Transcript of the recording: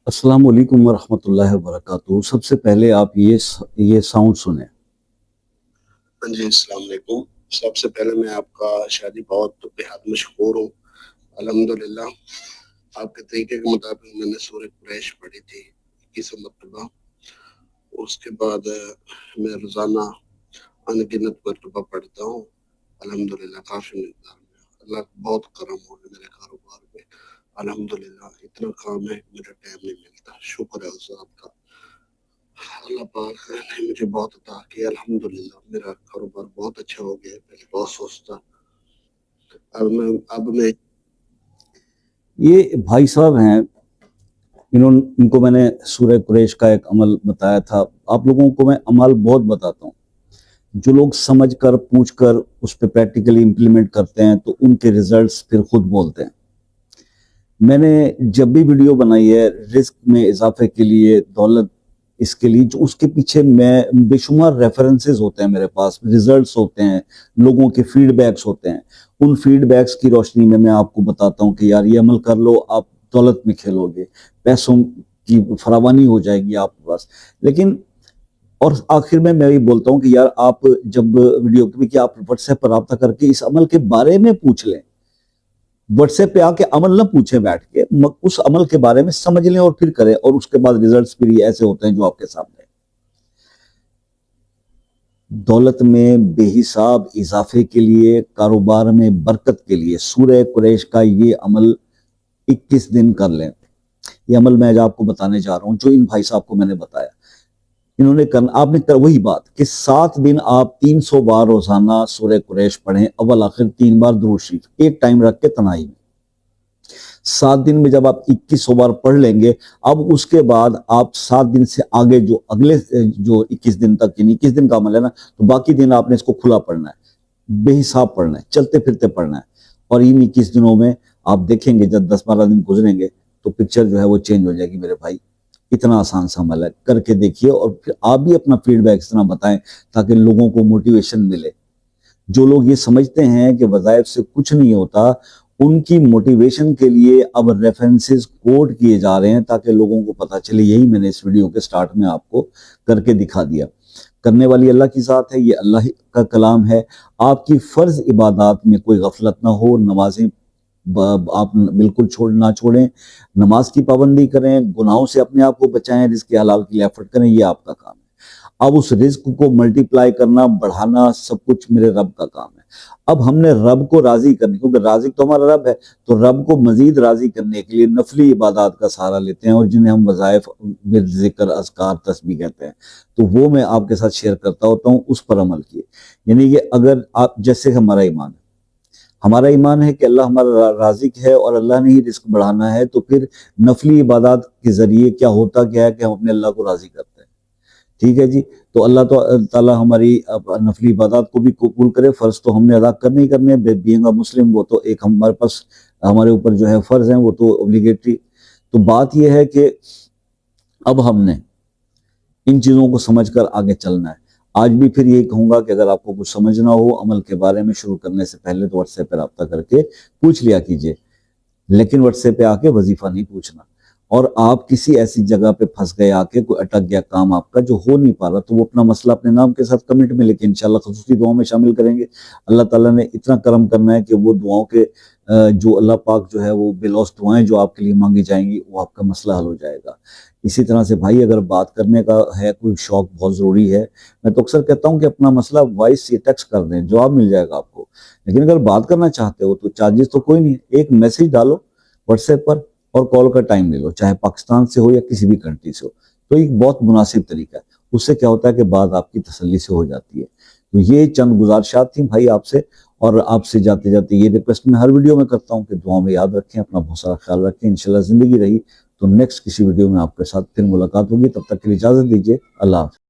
अस्सलाम वालेकुम वरहमतुल्लाहि वबरकातुहू। सबसे पहले आप ये साउंड सुने। हाँ जी, अस्सलाम वालेकुम। सबसे पहले मैं आपका शादी बहुत बेहद मशहूर हूँ। अल्हम्दुलिल्लाह आपके तरीके के मुताबिक मैंने सूरह कुरैश पढ़ी थी 21 मरतबा। उसके बाद मैं रोज़ाना अनगिनत मरतबा पढ़ता हूँ। अल्हम्दुलिल्लाह काफ़ी मिक़दार में अल्लाह का बहुत करम हो गया मेरे कारोबार में। अल्हम्दुलिल्लाह इतना काम है मुझे टाइम नहीं मिलता। शुक्र है उस ज़ात का। अल्लाह पाक ने मुझे बहुत अता किया। अल्हम्दुलिल्लाह मेरा कारोबार बहुत अच्छा हो गया। पहले बहुत सोचता, अब मैं ये भाई साहब हैं, इनको मैंने सूरह कुरैश का एक अमल बताया था। आप लोगों को मैं अमल बहुत बताता हूँ। जो लोग समझ कर पूछ कर उस पर प्रैक्टिकली इम्प्लीमेंट करते हैं तो उनके रिजल्ट्स फिर खुद बोलते हैं। मैंने जब भी वीडियो बनाई है रिस्क में इजाफे के लिए, दौलत इसके लिए, जो उसके पीछे मैं बेशुमार रेफरेंसेस होते हैं, मेरे पास रिजल्ट्स होते हैं, लोगों के फीडबैक्स होते हैं। उन फीडबैक्स की रोशनी में मैं आपको बताता हूँ कि यार ये अमल कर लो, आप दौलत में खेलोगे, पैसों की फरावानी हो जाएगी आपके पास। लेकिन और आखिर में मैं ये बोलता हूँ कि यार आप जब वीडियो की आप व्हाट्सएप पर रब्ता करके इस अमल के बारे में पूछ लें। व्हाट्सएप पे आके अमल ना पूछें बैठ के, उस अमल के बारे में समझ लें और फिर करें, और उसके बाद रिजल्ट्स फिर ऐसे होते हैं जो आपके सामने। दौलत में बेहिसाब इजाफे के लिए, कारोबार में बरकत के लिए सूरह कुरैश का ये अमल 21 दिन कर लें। ये अमल मैं आपको बताने जा रहा हूं जो इन भाई साहब को मैंने बताया। इन्होंने आपने कर वही बात कि 7 दिन आप 300 बार रोजाना सूरह कुरैश पढ़ें, अव्वल आखिर 3 बार दुरूद शरीफ, एक टाइम रख के तनाई में। 7 दिन में जब आप 2100 बार पढ़ लेंगे, अब उसके बाद आप 7 दिन से आगे जो अगले जो 21 दिन तक, यानी 21 दिन का अमल है ना, तो बाकी दिन आपने इसको खुला पढ़ना है, बेहिसाब पढ़ना है, चलते फिरते पढ़ना है। और इन 21 दिनों में आप देखेंगे जब 10-12 दिन गुजरेंगे तो पिक्चर जो है वो चेंज हो जाएगी मेरे भाई। इतना आसान सा अमल है, करके देखिए और फिर आप भी अपना फीडबैक इस तरह बताएं ताकि लोगों को मोटिवेशन मिले। जो लोग ये समझते हैं कि वज़ाइफ से कुछ नहीं होता, उनकी मोटिवेशन के लिए अब रेफरेंसेस कोट किए जा रहे हैं ताकि लोगों को पता चले। यही मैंने इस वीडियो के स्टार्ट में आपको करके दिखा दिया। करने वाली अल्लाह की ज़ात है, ये अल्लाह का कलाम है। आपकी फ़र्ज इबादत में कोई गफलत ना हो, नमाजें आप बिल्कुल ना छोड़ें, नमाज की पाबंदी करें, गुनाहों से अपने आप को बचाएं, रिज़्क़ हलाल के लिए एफर्ट करें, ये आपका काम है। अब उस रिस्क को मल्टीप्लाई करना, बढ़ाना, सब कुछ मेरे रब का काम है। अब हमने रब को राजी करने, क्योंकि राज़िक तो हमारा रब है, तो रब को मजीद राजी करने के लिए नफली इबादत का सहारा लेते हैं, और जिन्हें हम वज़ाइफ, जिक्र, अज़कार, तस्बीह कहते हैं, तो वो मैं आपके साथ शेयर करता होता हूँ। उस पर अमल किए। यानी कि अगर आप, जैसे हमारा ईमान है कि अल्लाह हमारा राज़िक है और अल्लाह ने ही रिस्क बढ़ाना है, तो फिर नफली इबादत के जरिए क्या होता क्या है कि हम अपने अल्लाह को राजी करते हैं। ठीक है जी। तो अल्लाह ताला हमारी नफली इबादत को भी कबूल करे। फ़र्ज तो हमने अदा करने ही करने, बीइंग अ मुस्लिम, वो तो एक हमारे पास, हमारे ऊपर जो है फ़र्ज है, वो तो ऑब्लिगेटरी। तो बात यह है कि अब हमने इन चीज़ों को समझकर आगे चलना है। आज भी फिर यही कहूँगा कि अगर आपको कुछ समझना हो अमल के बारे में शुरू करने से पहले तो व्हाट्सएप पर रब्ता करके पूछ लिया कीजिए, लेकिन व्हाट्सएप पे आके वजीफा नहीं पूछना। और आप किसी ऐसी जगह पे फंस गए, आके कोई अटक गया काम आपका जो हो नहीं पा रहा, तो वो अपना मसला अपने नाम के साथ कमेंट में लेके इंशाल्लाह खुसूसी दुआओं में शामिल करेंगे। अल्लाह ताला ने इतना करम करना है कि वो दुआओं के जो अल्लाह पाक जो है वो बेलौस दुआएं जो आपके लिए मांगी जाएंगी, वो आपका मसला हल हो जाएगा। इसी तरह से भाई, अगर बात करने का है, कोई शौक बहुत ज़रूरी है, मैं तो अक्सर कहता हूँ कि अपना मसला वॉइस या टेक्स्ट कर दें, जवाब मिल जाएगा आपको। लेकिन अगर बात करना चाहते हो तो चार्जेस तो कोई नहीं है, एक मैसेज डालो व्हाट्सएप पर और कॉल का टाइम ले लो, चाहे पाकिस्तान से हो या किसी भी कंट्री से हो, तो एक बहुत मुनासिब तरीका है। उससे क्या होता है कि बात आपकी तसल्ली से हो जाती है। तो ये चंद गुजारिशात थी भाई आपसे, और आपसे जाते जाते ये रिक्वेस्ट मैं हर वीडियो में करता हूँ कि दुआ में याद रखें, अपना बहुत सारा ख्याल रखें। इंशाल्लाह ज़िंदगी रही तो नेक्स्ट किसी वीडियो में आपके साथ फिर मुलाकात होगी। तब तक के लिए इजाज़त दीजिए। अल्लाह हाफ़िज़।